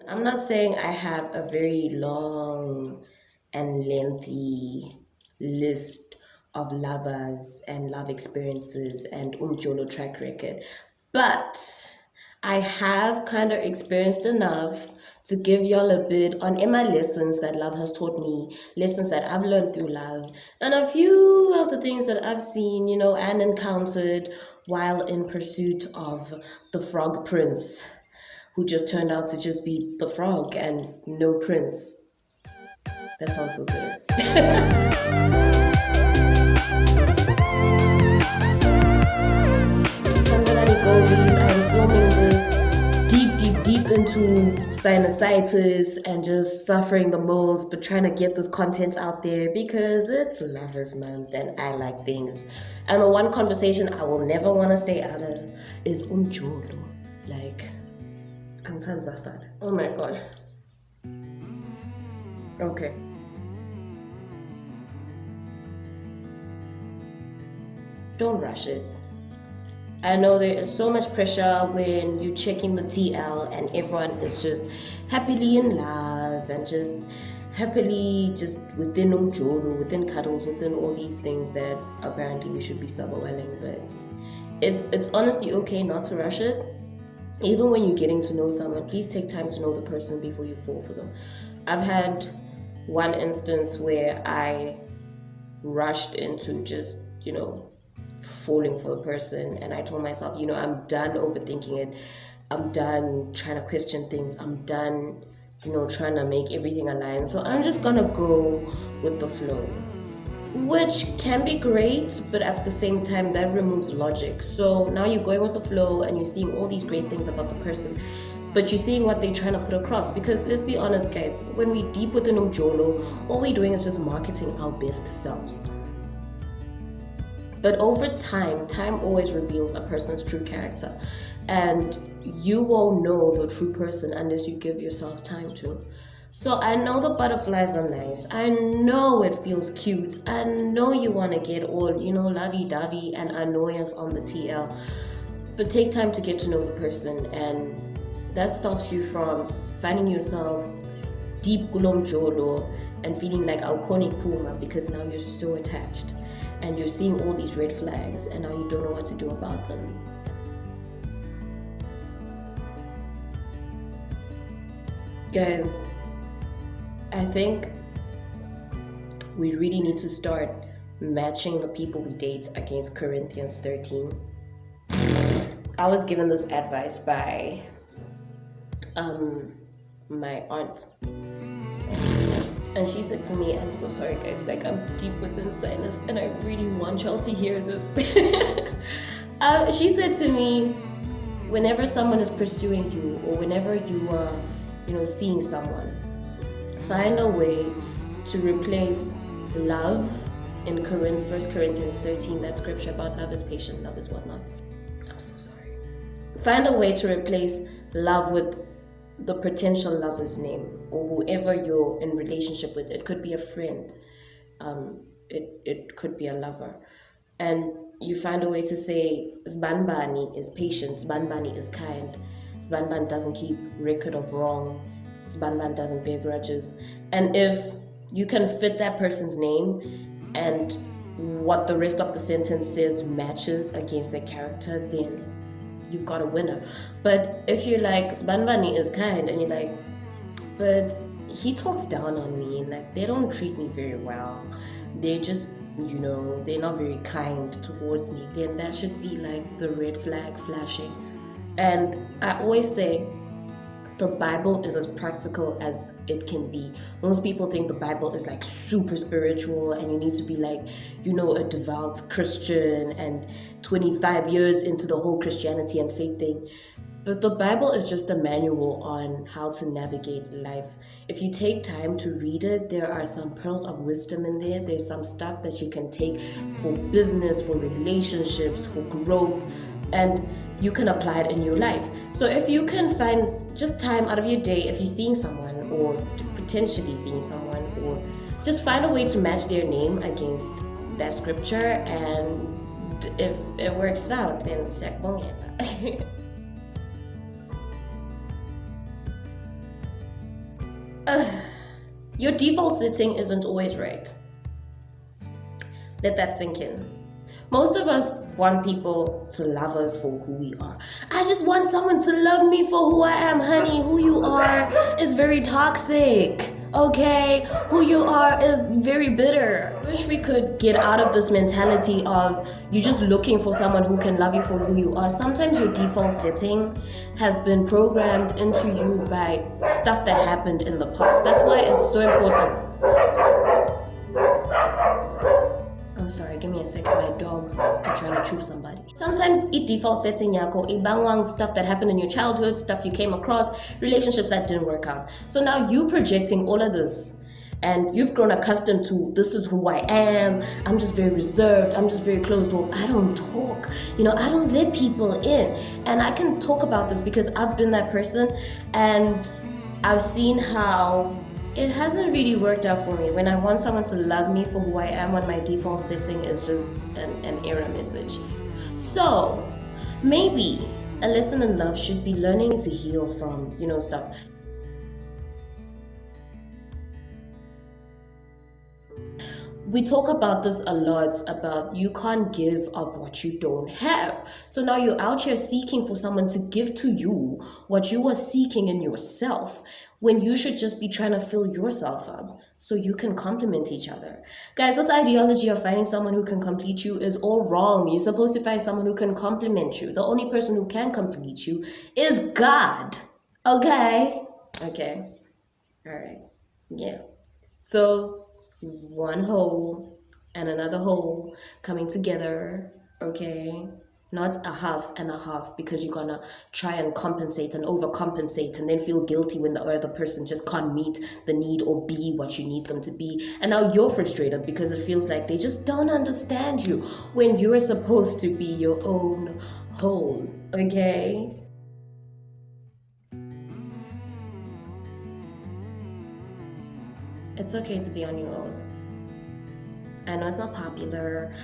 I'm not saying I have a very long and lengthy list of lovers and love experiences and umjolo track record, but I have kind of experienced enough to give y'all a bit on in my lessons that love has taught me, lessons that I've learned through love, and a few of the things that I've seen, and encountered while in pursuit of the frog prince who just turned out to just be the frog and no prince. That sounds so good. From the Nani Goldies, I'm filming this deep into sinusitis and just suffering the most, but trying to get this content out there because it's Lovers Month and I like things. And the one conversation I will never want to stay out of is umjolo. Like, angithandzi bafana. Oh my gosh. Okay. Don't rush it. I know there is so much pressure when you're checking the TL and everyone is just happily in love and just happily just within umjolo, within cuddles, within all these things that apparently we should be sub-welling. But it's honestly okay not to rush it. Even when you're getting to know someone, please take time to know the person before you fall for them. I've had one instance where I rushed into just, falling for the person, and I told myself, I'm done overthinking it. I'm done trying to question things. I'm done, trying to make everything align. So I'm just gonna go with the flow, which can be great, but at the same time that removes logic. So now you're going with the flow and you're seeing all these great things about the person, but you're seeing what they're trying to put across. Because let's be honest, guys, when we deep within umjolo, all we're doing is just marketing our best selves. But over time always reveals a person's true character. And you won't know the true person unless you give yourself time to. So I know the butterflies are nice. I know it feels cute. I know you want to get all, lovey-dovey and annoyance on the TL. But take time to get to know the person. And that stops you from finding yourself deep kulom jolo and feeling like Aukoni Puma because now you're so attached. And you're seeing all these red flags and now you don't know what to do about them. Guys, I think we really need to start matching the people we date against Corinthians 13. I was given this advice by my aunt. And she said to me, I'm so sorry guys, like I'm deep within sinus and I really want y'all to hear this. She said to me, whenever someone is pursuing you or whenever you are, seeing someone, find a way to replace love in 1 Corinthians 13, that scripture about love is patient, love is whatnot. I'm so sorry. Find a way to replace love with the potential lover's name or whoever you're in relationship with. It could be a friend, it could be a lover, and you find a way to say Zbanbani is patient, Zbanbani is kind, Zbanban doesn't keep record of wrong, Zbanban doesn't bear grudges. And if you can fit that person's name and what the rest of the sentence says matches against their character, then you've got a winner. But if you're like, Banbani is kind, and you're like, but he talks down on me, like they don't treat me very well, they just, they're not very kind towards me, then that should be like the red flag flashing. And I always say, the Bible is as practical as it can be. Most people think the Bible is like super spiritual and you need to be like, a devout Christian and 25 years into the whole Christianity and faith thing. But the Bible is just a manual on how to navigate life. If you take time to read it, there are some pearls of wisdom in there. There's some stuff that you can take for business, for relationships, for growth, and you can apply it in your life. So if you can find just time out of your day, if you're seeing someone or potentially seeing someone, or just find a way to match their name against that scripture, and if it works out, then Your default setting isn't always right. Let that sink in. Most of us want people to love us for who we are. I just want someone to love me for who I am, honey. Who you are is very toxic. Okay? Who you are is very bitter. I wish we could get out of this mentality of you just looking for someone who can love you for who you are. Sometimes your default setting has been programmed into you by stuff that happened in the past. That's why it's so important. I'm sorry, give me a second. My dogs are trying to chew somebody. Sometimes it default setting yako, ibangwang stuff that happened in your childhood, stuff you came across, relationships that didn't work out. So now you projecting all of this, and you've grown accustomed to this is who I am. I'm just very reserved. I'm just very closed off. I don't talk. I don't let people in. And I can talk about this because I've been that person, and I've seen how it hasn't really worked out for me. When I want someone to love me for who I am, when my default setting is just an error message. So maybe a lesson in love should be learning to heal from, stuff. We talk about this a lot, about you can't give of what you don't have. So now you're out here seeking for someone to give to you what you are seeking in yourself, when you should just be trying to fill yourself up so you can complement each other. Guys, this ideology of finding someone who can complete you is all wrong. You're supposed to find someone who can complement you. The only person who can complete you is God. Okay? Okay. All right. Yeah. So one hole and another hole coming together, okay? Not a half and a half, because you're gonna try and compensate and overcompensate and then feel guilty when the other person just can't meet the need or be what you need them to be. And now you're frustrated because it feels like they just don't understand you when you're supposed to be your own whole, okay? It's okay to be on your own. I know it's not popular.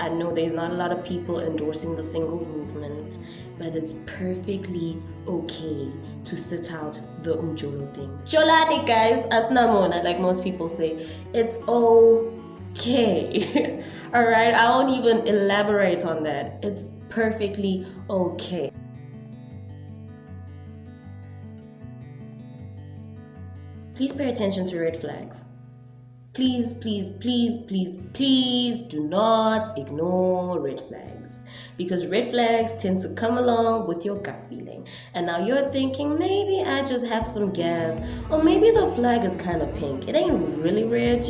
I know there's not a lot of people endorsing the singles movement, but it's perfectly okay to sit out the umjolo thing. Jolani, guys, asnamona, like most people say. It's okay. Alright, I won't even elaborate on that. It's perfectly okay. Please pay attention to red flags. Please, please, please, please, please do not ignore red flags, because red flags tend to come along with your gut feeling. And now you're thinking, maybe I just have some gas, or maybe the flag is kind of pink. It ain't really red,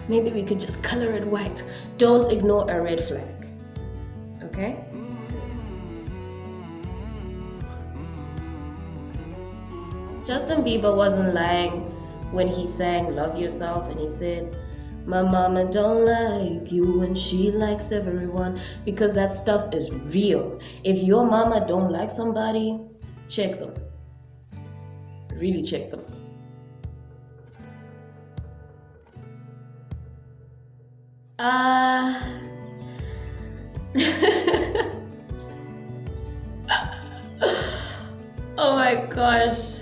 Maybe we could just color it white. Don't ignore a red flag, okay? Justin Bieber wasn't lying when he sang Love Yourself and he said, my mama don't like you and she likes everyone, because that stuff is real. If your mama don't like somebody, check them. Really check them. Oh my gosh.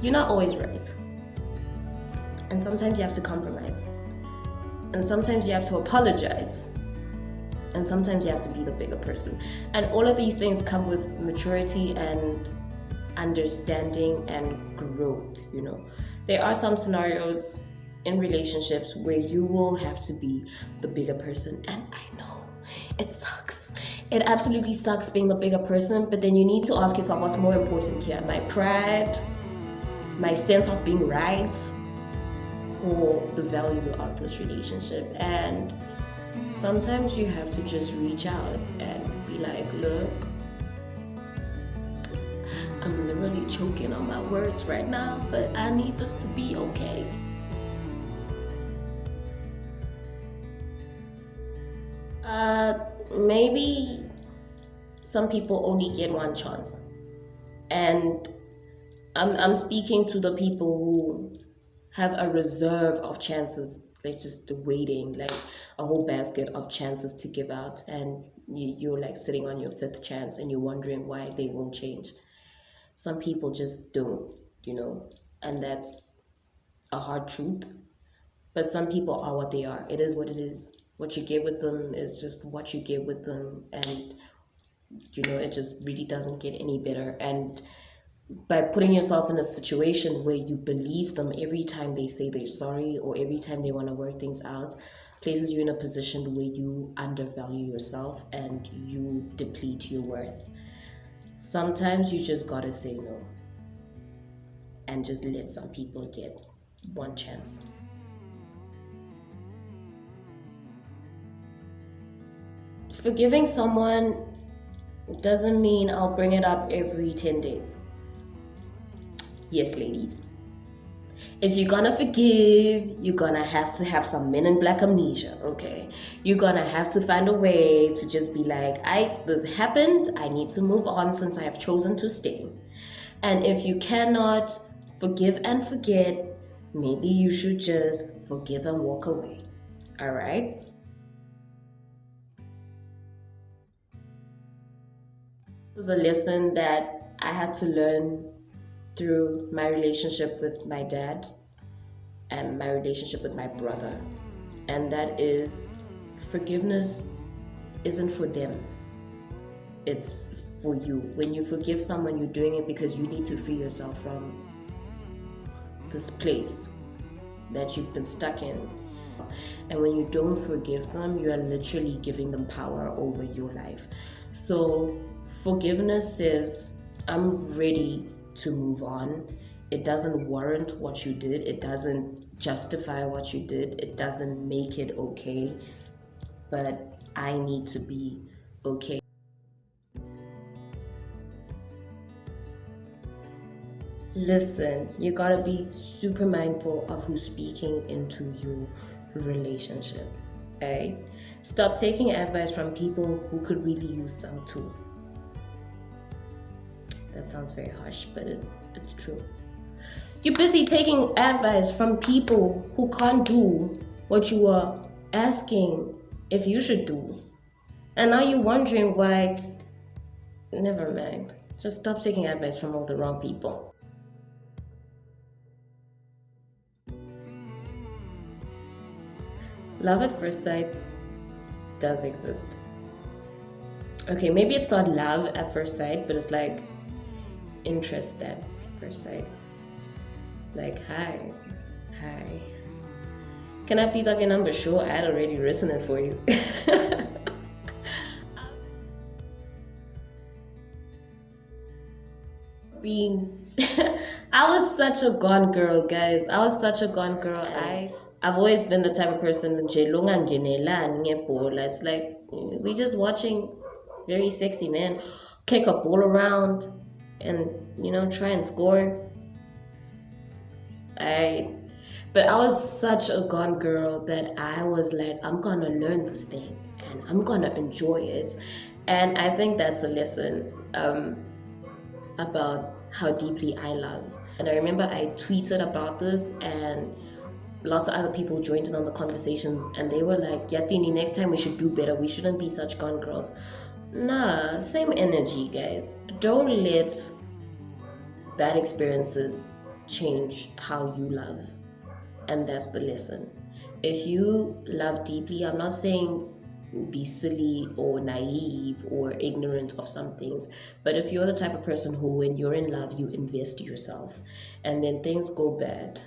You're not always right. And sometimes you have to compromise. And sometimes you have to apologize. And sometimes you have to be the bigger person. And all of these things come with maturity and understanding and growth, There are some scenarios in relationships where you will have to be the bigger person. And I know, it sucks. It absolutely sucks being the bigger person, but then you need to ask yourself what's more important here, my pride, my sense of being right, or the value of this relationship. And sometimes you have to just reach out and be like, look, I'm literally choking on my words right now, but I need this to be okay. Maybe some people only get one chance. And I'm speaking to the people who have a reserve of chances. They're just waiting, like a whole basket of chances to give out, and you're like sitting on your fifth chance and you're wondering why they won't change. Some people just don't, and that's a hard truth. But some people are what they are. It is what it is. What you get with them is just what you get with them, and it just really doesn't get any better. And by putting yourself in a situation where you believe them every time they say they're sorry or every time they want to work things out, places you in a position where you undervalue yourself and you deplete your worth. Sometimes you just gotta say no and just let some people get one chance. Forgiving someone doesn't mean I'll bring it up every 10 days. Yes, ladies. If you're gonna forgive, you're gonna have to have some Men in Black amnesia, okay? You're gonna have to find a way to just be like, this happened, I need to move on since I have chosen to stay. And if you cannot forgive and forget, maybe you should just forgive and walk away, all right? This is a lesson that I had to learn through my relationship with my dad and my relationship with my brother. And that is, forgiveness isn't for them. It's for you. When you forgive someone, you're doing it because you need to free yourself from this place that you've been stuck in. And when you don't forgive them, you are literally giving them power over your life. So forgiveness says, I'm ready to move on. It doesn't warrant what you did. It doesn't justify what you did. It doesn't make it okay. But I need to be okay. Listen, you gotta be super mindful of who's speaking into your relationship. Okay? Stop taking advice from people who could really use some too. That sounds very harsh, but it's true. You're busy taking advice from people who can't do what you are asking if you should do. And now you're wondering why. Never mind. Just stop taking advice from all the wrong people. Love at first sight does exist. Okay, maybe it's not love at first sight, but it's like interest at first sight. Like, hi. Can I please have your number? Sure, I had already written it for you. I was such a gone girl, guys. I was such a gone girl. I've always been the type of person, it's like we just watching very sexy men kick a ball around and try and score. But I was such a gone girl that I was like, I'm gonna learn this thing and I'm gonna enjoy it. And I think that's a lesson about how deeply I love. And I remember I tweeted about this and lots of other people joined in on the conversation and they were like, Yatini, next time we should do better. We shouldn't be such gone girls. Nah, same energy, guys. Don't let bad experiences change how you love. And that's the lesson. If you love deeply, I'm not saying be silly or naive or ignorant of some things, but if you're the type of person who, when you're in love, you invest yourself and then things go bad,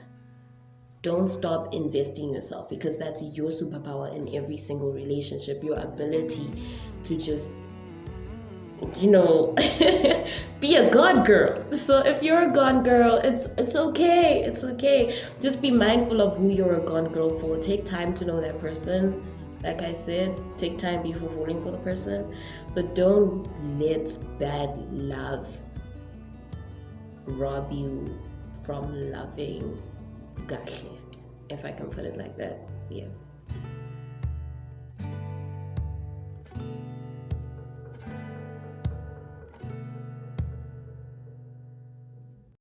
don't stop investing yourself, because that's your superpower in every single relationship, your ability to just be a God girl. So if you're a gone girl, it's okay. It's okay. Just be mindful of who you're a gone girl for. Take time to know that person. Like I said, take time before falling for the person. But don't let bad love rob you from loving Gahle, if I can put it like that. Yeah.